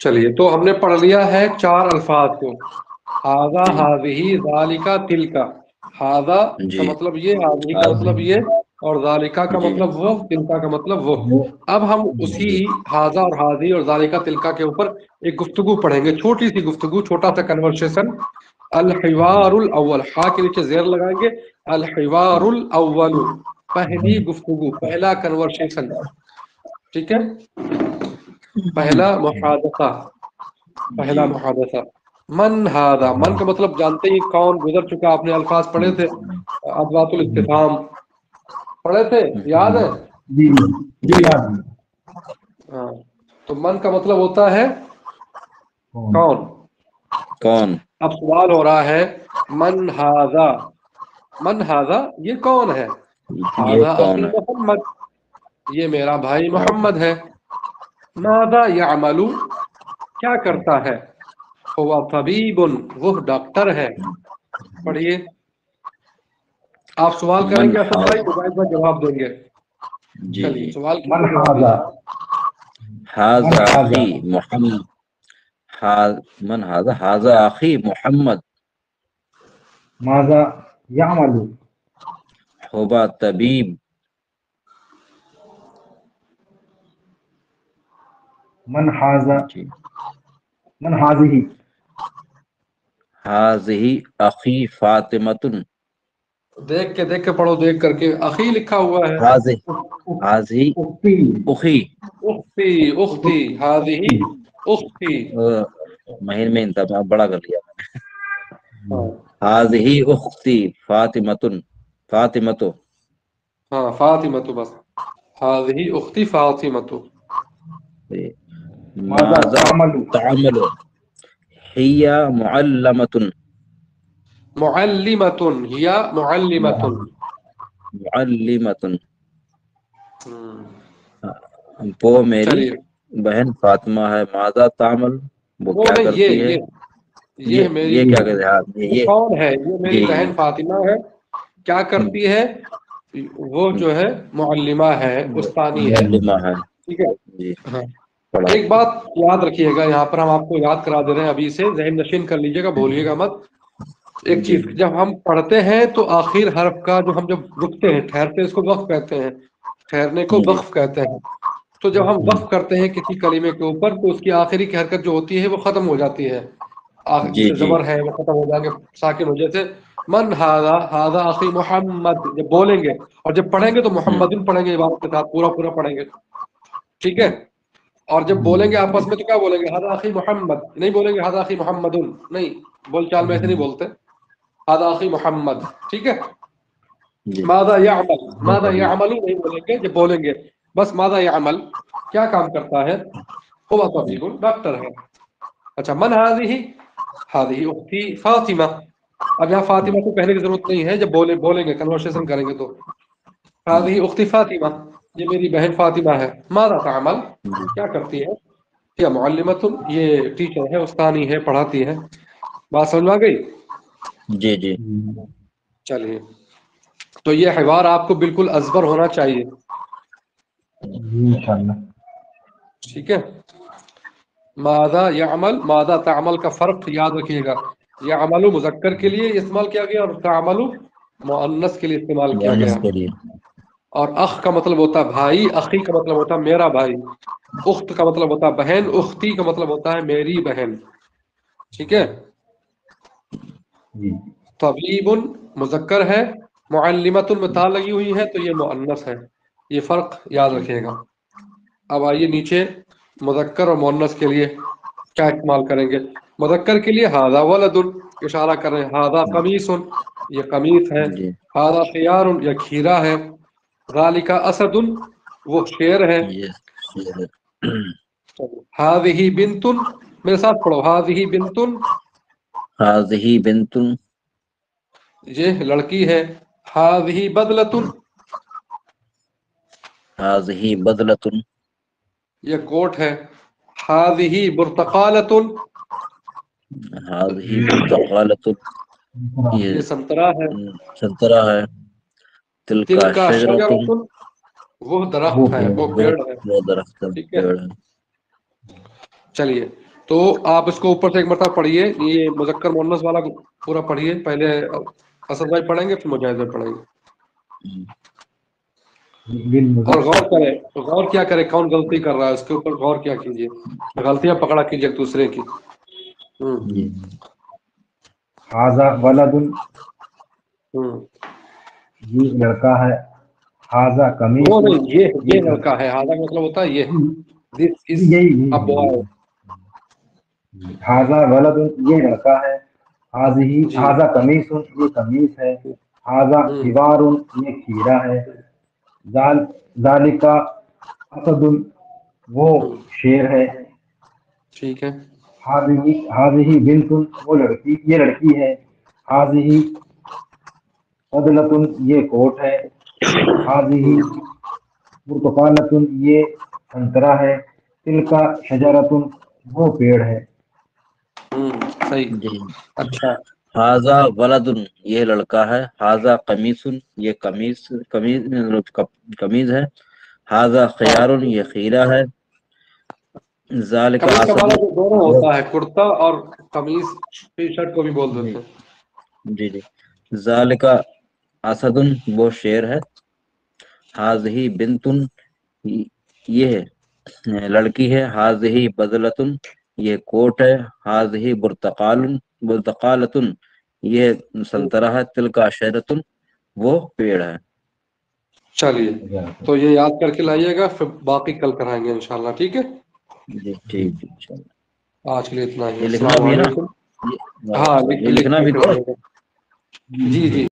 چلیے تو ہم نے پڑھ لیا ہے 4 الفاظ کو، ہاذا، ہاذہی، ذالکا، تلکا۔ ہاذا کا جی مطلب یہ، ہاذہی کا مطلب یہ، اور ذالکا کا جی مطلب وہ، تلکا کا مطلب وہ۔ اب ہم اسی جی ہاذا اور ہاذی اور ذالکا تلکا کے اوپر ایک گفتگو پڑھیں گے، چھوٹی سی گفتگو، چھوٹا سا کنورسیشن۔ الحوار الاول، ہا کے نیچے زیر لگائیں گے، الحوار الاول، پہلی گفتگو، پہلا کنورسیشن، ٹھیک ہے، پہلا محادثہ، پہلا جی محادثہ۔ من ہاذا، من کا مطلب جانتے ہی کون، گزر چکا، آپ نے الفاظ پڑھے تھے، ادوات الاستفہام پڑھے تھے، یاد ہے؟ جی جی یاد ہے۔ ہاں، تو من کا مطلب ہوتا ہے کون۔ کون؟ اب سوال ہو رہا ہے من ہاذا، من ہاذا یہ کون ہے؟ یہ ہاذا کون اخی ہے؟ محمد، یہ میرا بھائی محمد ہے۔ ماذا یعمل، کیا کرتا ہے؟ هو طبیب، وہ ڈاکٹر ہے۔ پڑھیے، آپ سوال کریں من گے اسد بھائی، عبید بھائی جواب دیں گے۔ جی چلیے جی سوال من کیجیے، جواب ہاذا، دیجیے۔ هذا من ہاذا، اخی محمد، من هذا اخی محمد، ماذا یعمل، هو طبیب، من ہاذا، جی من ہاذہی، هذه اخی فاطمۃ، دیکھ کے پڑھو، دیکھ کر کے، اخی لکھا ہوا ہے۔ هذه هذه اختی، اخی، اختی، اختی، هذه اختی۔ مہین میں انتباہ بڑا کر لیا، ہاں هذه اختی فاطمۃ، فاطمۃ، ہاں، فاطمہ، بس هذه اختی فاطمہ۔ ماذا ماذا تعمل، تعمل، هي معلمۃ، معلمۃ، ہی معلمۃ۔ معلمۃ، وہ میری چلیے، بہن فاطمہ ہے۔ ماذا تعمل، وہ وہ کیا نہیں، کرتی ہے؟ یہ میری یہ کیا بہن، کہتے ہیں؟ یہ یہ کون ہے؟ یہ میری جی بہن فاطمہ ہے، کیا کرتی ہے؟ وہ جو ہے معلمہ ہے، استانی ہے، معلمہ ہے، ٹھیک ہے۔ جی ہاں، ایک پڑھاتی ہے۔ بات یاد رکھیے گا، یہاں پر ہم آپ کو یاد کرا دے رہے ہیں، ابھی سے ذہن نشین کر لیجیے گا، بھولیے گا مت۔ ایک جی چیز، جب ہم پڑھتے ہیں تو آخر حرف کا جو ہم جب رکتے ہیں، ٹھہرتے ہیں، اس کو وقف کہتے ہیں، ٹھہرنے کو جی وقف کہتے ہیں۔ تو جب ہم وقف کرتے ہیں کسی کلمے کے اوپر، تو اس کی آخری کی حرکت جو ہوتی ہے وہ ختم ہو جاتی ہے، جی جیسے جی زبر ہے وہ ختم ہو جائیں گے ساکن ہو، جیسے من ہاذا، ہاذا اخی محمد جب بولیں گے، اور جب پڑھیں گے تو محمد پڑھیں گے، عبارت کے ساتھ پورا پورا پڑھیں گے، ٹھیک ہے۔ اور جب بولیں گے آپس میں تو کیا بولیں گے؟ ہذا اخی محمد، نہیں بولیں گے ہذا اخی محمد، نہیں، بول چال میں ایسے نہیں بولتے، ہذا اخی محمد، ٹھیک ہے۔ جی ماذا یعمل، ماذا یعمل نہیں بولیں گے، جب بولیں گے بس ماذا یعمل، کیا کام کرتا ہے؟ هو طبیب، ڈاکٹر ہے۔ اچھا، من هذه، هذه اختی فاطمہ۔ اب یہاں فاطمہ کو کہنے کی ضرورت نہیں ہے، جب بولیں گے، کنورسیشن کریں گے تو هذه اختی فاطمہ، یہ میری بہن فاطمہ ہے۔ ماذا تعمل، کیا کرتی ہے؟ یا معلمۃ، یہ ٹیچر ہے، استانی ہے، پڑھاتی ہے۔ بات سمجھ میں آ گئی؟ جی جی چلیے، تو یہ حوار آپ کو بالکل ازبر ہونا چاہیے، انشاءاللہ۔ ٹھیک ہے۔ ماذا یعمل، ماذا تعمل کا فرق یاد رکھیے گا، یعمل مذکر کے لیے استعمال کیا گیا، اور تعمل مؤنث کے لیے استعمال کیا گیا۔ مؤنث کے لیے، اور اخ کا مطلب ہوتا ہے بھائی، اخی کا مطلب ہوتا ہے میرا بھائی، اخت کا مطلب ہوتا ہے بہن، اختی کا مطلب ہوتا ہے میری بہن، ٹھیک ہے۔ جی طبیب مذکر ہے، معلمۃ میں تا لگی ہوئی ہے تو یہ مؤنث ہے، یہ فرق یاد جی رکھیے گا۔ اب آئیے نیچے، مذکر اور مؤنث کے لیے کیا استعمال کریں گے؟ مذکر کے لیے ھذا ولد، اشارہ کر رہے ہیں، ھذا قمیص، یہ قمیص ہے، جی ھذا خیار، یہ کھیرا ہے، ذالک اسد، وہ شیر ہے، یہ ھذہ بنت، میرے ساتھ پڑھو، ھذہ بنت، هذه بنت، یہ لڑکی ہے، ھذہ بدلۃ، هذه بدلۃ، یہ کوٹ ہے، ھذہ برتقالۃ، هذه برتقالۃ، یہ یہ سنترا ہے، سنترا ہے، تلک تلک شجرۃ، شجرۃ، وہ درخت ہے، وہ پیڑ ہے، وہ درخت ٹھیک ہے۔ پیڑ ہے۔ چلیے، تو آپ اس کو اوپر سے ایک مرتبہ پڑھیے, یہ مذکر مؤنث والا پورا پڑھیے, پہلے اسد بھائی پڑھیں گے پھر مجاہد بھائی پڑھیں گے. اور غور کیا کرے کون غلطی کر رہا ہے اس کے اوپر غور کیا کیجیے, غلطیاں پکڑا کیجیے ایک دوسرے کی. ھذا ولد, ہوں یہ لڑکا ہے. ھذا قمیص, وہ نہیں, یہ لڑکا ہے. ہاضا مطلب ہوتا ہے یہ, this is a boy. ھذا ولد, یہ لڑکا ہے. ھذا قمیص, یہ قمیص ہے. ھذا حوار, یہ کھیرا ہے. ذالک اسد, وہ شیر ہے. ٹھیک ہے. ھذہ بنت, وہ لڑکی, یہ لڑکی ہے. ھذہ فضلۃ, یہ کوٹ ہے. ھذہ برتقالۃ, یہ سنترا ہے. تلک شجرۃ, وہ پیڑ ہے. صحیح. جی. اچھا. ھذا ولد, یہ لڑکا ہے. ھذا قمیص, یہ قمیض ہے. ھذا خیار, یہ خیرہ ہے. ذالک قمیص کا اسد, معنی جو دونوں ہوتا ہے, کرتا اور قمیص ٹی شرٹ کو بھی بول دیتے ہیں. جی جی. ذالک اسد, وہ شیر ہے. ھذہ بنت, یہ لڑکی ہے. ھذہ بذلۃ, یہ کوٹ ہے. ھذہ برتقالۃ, یہ سنترا ہے. تلک شجرۃ, وہ پیڑ ہے. چلیے تو یہ یاد کر کے لائیے گا, پھر باقی کل کرائیں گے انشاءاللہ. ٹھیک ہے, جی ٹھیک ہے انشاءاللہ. آج کے لیے اتنا ہی. یہ لکھنا السلام بھی ہے نا, علیکم. ہاں یہ لکھنا بھی تو. جی جی.